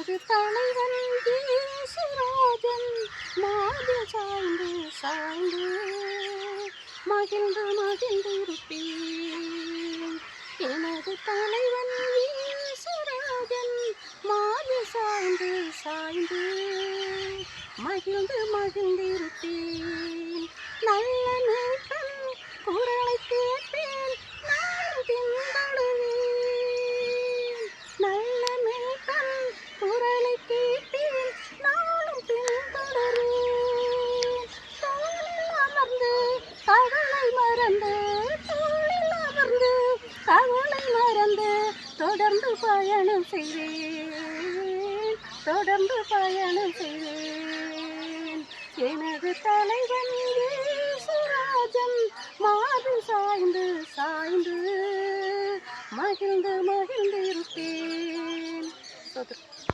எனது தலைவன் ஈசுராஜன் மார்பில் சாய்ந்து சாய்ந்து மகிழ்ந்து மகிழ்ந்திருப்பேன். எனது தலைவன் ஈசுராஜன் மார்பில் சாய்ந்து சாய்ந்து மகிழ்ந்து மகிழ்ந்திருப்பேன். நல்ல நேசன் குரலை கேட்பேன், நானும் பின்தொடர்வேன். நல்ல நேசன் குரலை கேட்பேன், நானும் பின்தொடர்வேன். தோளில் அமர்ந்து கவலை மறந்து, தோளில் அமர்ந்து கவலை மறந்து தொடர்ந்து பயணம் செய்வேன், தொடர்ந்து பயணம் செய்வேன். எனது தலைவன் ஈசுராஜன் மார்பில் சாய்ந்து சாய்ந்து மகிழ்ந்து மகிழ்ந்திருப்பேன்.